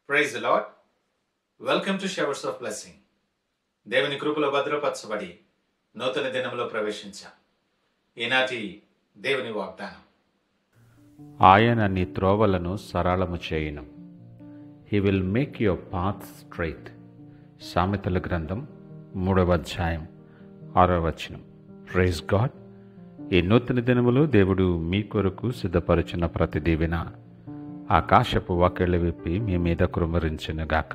Praise the Lord. Welcome to showers of blessing. దేవుని కృపలో భద్రపరచబడి నూతన దినంలో ప్రవేశించాం. ఈనాటి దేవుని వాగ్దానం, ఆయన నీ త్రోవలను సరళము చేయును. He will make your path straight. సామెతల గ్రంథం 3వ అధ్యాయం 6వ వచనం. Praise God. ఈ నూతన దినములో దేవుడు మీ కొరకు సిద్ధపరిచిన ప్రతి దీవెన ఆకాశపు వాకిళ్ళు విప్పి మీ మీద కురుమరించునుగాక.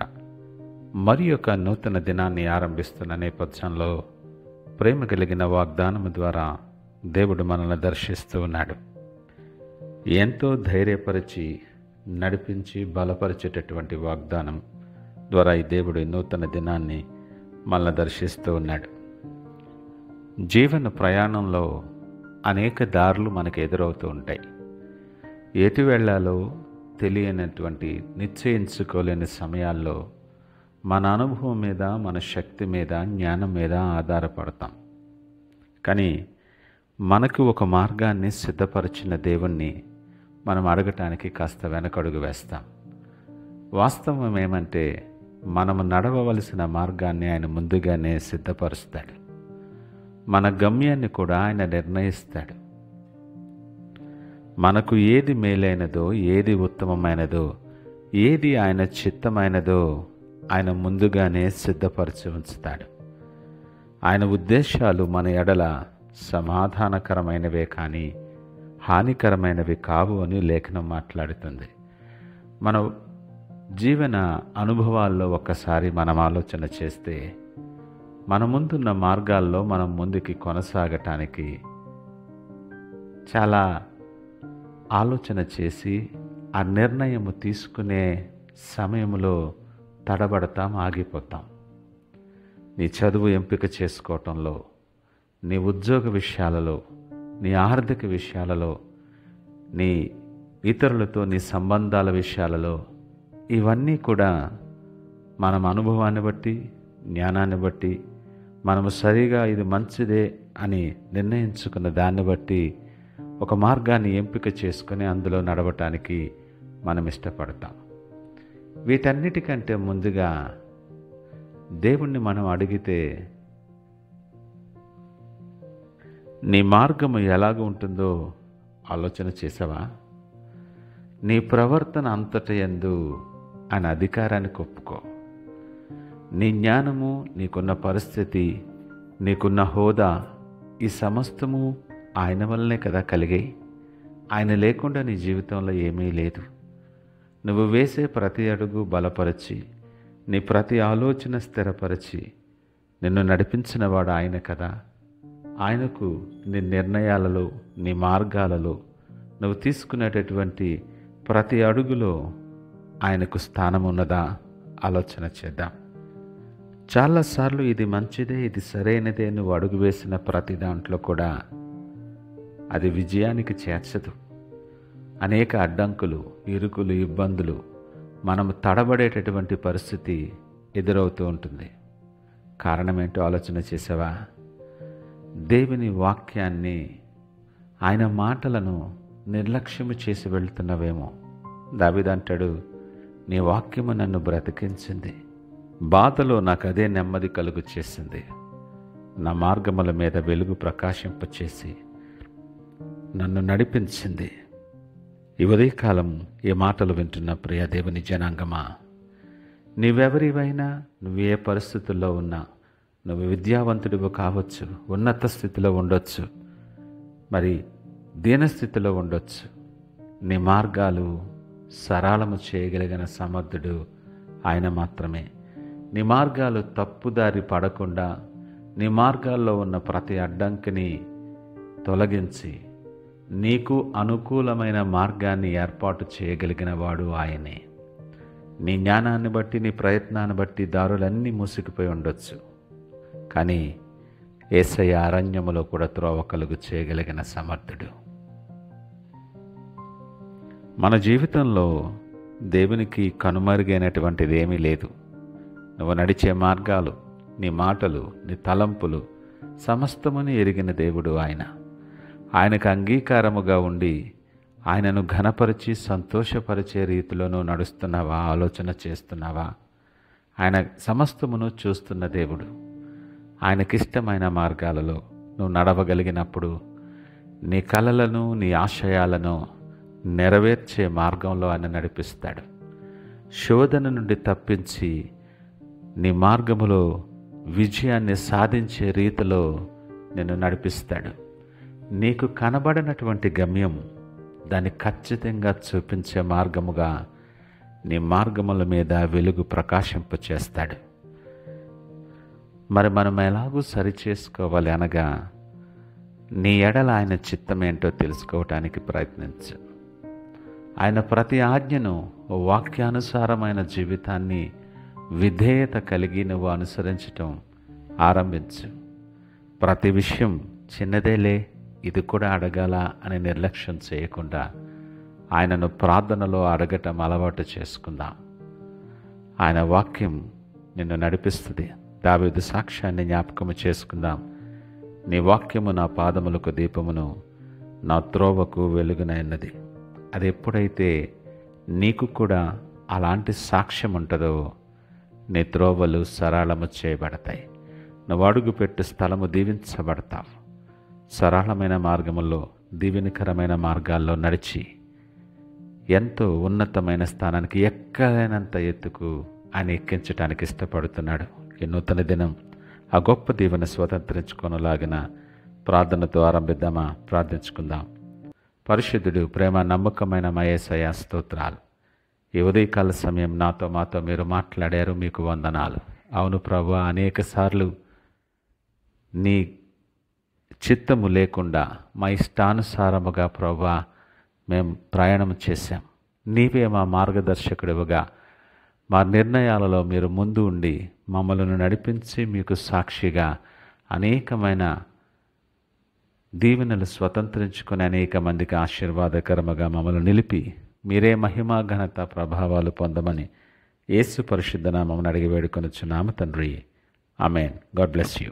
మరి యొక్క నూతన దినాన్ని ఆరంభిస్తున్న నేపథ్యంలో ప్రేమ కలిగిన వాగ్దానము ద్వారా దేవుడు మనల్ని దర్శిస్తూ ఉన్నాడు. ఎంతో ధైర్యపరిచి నడిపించి బలపరిచేటటువంటి వాగ్దానం ద్వారా ఈ దేవుడు నూతన దినాన్ని మనల్ని దర్శిస్తూ ఉన్నాడు. జీవన ప్రయాణంలో అనేక దారులు మనకు ఎదురవుతూ ఉంటాయి. ఎటు వెళ్ళాలో తెలియనటువంటి నిశ్చయించుకోలేని సమయాల్లో మన అనుభవం మీద, మన శక్తి మీద, జ్ఞానం మీద ఆధారపడతాం. కానీ మనకు ఒక మార్గాన్ని సిద్ధపరిచిన దేవుణ్ణి మనం అడగటానికి కాస్త వెనకడుగు వేస్తాం. వాస్తవం ఏమంటే మనము నడవవలసిన మార్గాన్ని ఆయన ముందుగానే సిద్ధపరుస్తాడు. మన గమ్యాన్ని కూడా ఆయన నిర్ణయిస్తాడు. మనకు ఏది మేలైనదో, ఏది ఉత్తమమైనదో, ఏది ఆయన చిత్తమైనదో ఆయన ముందుగానే సిద్ధపరిచి ఉంచుతాడు. ఆయన ఉద్దేశాలు మన ఎడల సమాధానకరమైనవే కానీ హానికరమైనవి కావు అని లేఖనం మాట్లాడుతుంది. మన జీవన అనుభవాల్లో ఒక్కసారి మనం ఆలోచన చేస్తే మన ముందున్న మార్గాల్లో మనం ముందుకి కొనసాగటానికి చాలా ఆలోచన చేసి ఆ నిర్ణయము తీసుకునే సమయంలో తడబడతాం, ఆగిపోతాం. నీ చదువు ఎంపిక చేసుకోవటంలో, నీ ఉద్యోగ విషయాలలో, నీ ఆర్థిక విషయాలలో, నీ ఇతరులతో నీ సంబంధాల విషయాలలో, ఇవన్నీ కూడా మనం అనుభవాన్ని బట్టి, జ్ఞానాన్ని బట్టి, మనము సరిగా ఇది మంచిదే అని నిర్ణయించుకున్న దాన్ని బట్టి ఒక మార్గాన్ని ఎంపిక చేసుకొని అందులో నడవటానికి మనం ఇష్టపడతాం. వీటన్నిటికంటే ముందుగా దేవుణ్ణి మనం అడిగితే, నీ మార్గము ఎలాగ ఉంటుందో ఆలోచన చేసావా? నీ ప్రవర్తన అంతటి యందు ఆయన అధికారానికి ఒప్పుకో. నీ జ్ఞానము, నీకున్న పరిస్థితి, నీకున్న హోదా, ఈ సమస్తము ఆయన వల్లనే కదా కలిగాయి. ఆయన లేకుండా నీ జీవితంలో ఏమీ లేదు. నువ్వు వేసే ప్రతి అడుగు బలపరిచి, నీ ప్రతి ఆలోచన స్థిరపరిచి నిన్ను నడిపించినవాడు ఆయన కదా. ఆయనకు నీ నిర్ణయాలలో, నీ మార్గాలలో, నువ్వు తీసుకునేటటువంటి ప్రతి అడుగులో ఆయనకు స్థానం ఉన్నదా? ఆలోచన చేద్దాం. చాలాసార్లు ఇది మంచిదే, ఇది సరైనదే నువ్వు అడుగు వేసిన ప్రతి దాంట్లో కూడా అది విజయానికి చేర్చదు. అనేక అడ్డంకులు, ఇరుకులు, ఇబ్బందులు, మనము తడబడేటటువంటి పరిస్థితి ఎదురవుతూ ఉంటుంది. కారణమేంటో ఆలోచన చేసావా? దేవుని వాక్యాన్ని, ఆయన మాటలను నిర్లక్ష్యము చేసి వెళ్తున్నవేమో. దావీదు అంటాడు, నీ వాక్యము నన్ను బ్రతికించింది, బాధలో నాకు అదే నెమ్మది కలుగు చేసింది, నా మార్గముల మీద వెలుగు ప్రకాశింపచేసి నన్ను నడిపించింది. ఈ ఉదయకాలం ఈ మాటలు వింటున్న ప్రియ దేవుని జనాంగమా, నీవెవరివైనా, నువ్వు ఏ పరిస్థితుల్లో ఉన్నా, నువ్వు విద్యావంతుడివి కావచ్చు, ఉన్నత స్థితిలో ఉండొచ్చు, మరి దీనస్థితిలో ఉండొచ్చు. నీ మార్గాలు సరళము చేయగలిగిన సమర్థుడు ఆయన మాత్రమే. నీ మార్గాలు తప్పుదారి పడకుండా, నీ మార్గాల్లో ఉన్న ప్రతి అడ్డంకిని తొలగించి నీకు అనుకూలమైన మార్గాన్ని ఏర్పాటు చేయగలిగిన వాడు ఆయనే. నీ జ్ఞానాన్ని బట్టి, నీ ప్రయత్నాన్ని బట్టి దారులన్నీ మూసుకుపోయి ఉండొచ్చు, కానీ యేసయ్య అరణ్యములో కూడా త్రోవ కలుగు చేయగలిగిన సమర్థుడు. మన జీవితంలో దేవునికి కనుమరుగైనటువంటిది ఏమీ లేదు. నువ్వు నడిచే మార్గాలు, నీ మాటలు, నీ తలంపులు సమస్తముని ఎరిగిన దేవుడు ఆయన. ఆయనకు అంగీకారముగా ఉండి ఆయనను ఘనపరిచి సంతోషపరిచే రీతిలో నువ్వు నడుస్తున్నావా, ఆలోచన చేస్తున్నావా? ఆయన సమస్తమును చూస్తున్న దేవుడు. ఆయనకిష్టమైన మార్గాలలో నువ్వు నడవగలిగినప్పుడు నీ కలలను, నీ ఆశయాలను నెరవేర్చే మార్గంలో ఆయన నడిపిస్తాడు. శోధన నుండి తప్పించి నీ మార్గములో విజయాన్ని సాధించే రీతిలో నిన్ను నడిపిస్తాడు. నీకు కనబడినటువంటి గమ్యం దాన్ని ఖచ్చితంగా చూపించే మార్గముగా నీ మార్గముల మీద వెలుగు ప్రకాశింపచేస్తాడు. మరి మనం ఎలాగూ సరిచేసుకోవాలి అనగా, నీ ఎడల ఆయన చిత్తమేంటో తెలుసుకోవటానికి ప్రయత్నించు. ఆయన ప్రతి ఆజ్ఞను, వాక్యానుసారమైన జీవితాన్ని విధేయత కలిగి నువ్వు అనుసరించటం ఆరంభించు. ప్రతి విషయం చిన్నదేలే, ఇది కూడా అడగాల అని నిర్లక్ష్యం చేయకుండా ఆయనను ప్రార్థనలో అడగటం అలవాటు చేసుకుందాం. ఆయన వాక్యం నిన్ను నడిపిస్తుంది. దావీదు సాక్ష్యాన్ని జ్ఞాపకము చేసుకుందాం. నీ వాక్యము నా పాదములకు దీపమును, నా త్రోవకు వెలుగునైనది. అది ఎప్పుడైతే నీకు కూడా అలాంటి సాక్ష్యం ఉంటుందో నీ త్రోవలు సరళము చేయబడతాయి. నువ్వు అడుగుపెట్టు స్థలము దీవించబడతావు. సరళమైన మార్గములో, దీవెనకరమైన మార్గాల్లో నడిచి ఎంతో ఉన్నతమైన స్థానానికి, ఎక్కలేనంత ఎత్తుకు ఆయన ఎక్కించడానికి ఇష్టపడుతున్నాడు. ఈ నూతన దినం ఆ గొప్ప దీవెన స్వతంత్రించుకొనలాగిన ప్రార్థనతో ఆరంభిద్దామా? ప్రార్థించుకుందాం. పరిశుద్ధుడు, ప్రేమ నమ్మకమైన మా యేసయ్యా, స్తోత్రాలు. ఈ ఉదయకాల సమయం మాతో మీరు మాట్లాడారు, మీకు వందనాలు. అవును ప్రభువా, అనేక సార్లు నీ చిత్తము లేకుండా మా ఇష్టానుసారముగా ప్రభువా మేము ప్రయాణం చేశాం. నీవే మా మార్గదర్శకుడివిగా, మా నిర్ణయాలలో మీరు ముందు ఉండి మమ్మల్ని నడిపించి మీకు సాక్షిగా అనేకమైన దీవెనలు స్వతంత్రించుకుని అనేక మందికి ఆశీర్వాదకరముగా మమ్మల్ని నిలిపి మీరే మహిమా, ఘనత, ప్రభావాలు పొందమని యేసు పరిశుద్ధ నామమున అడిగి వేడుకొనుచున్నాము తండ్రి. ఆమేన్. God bless you.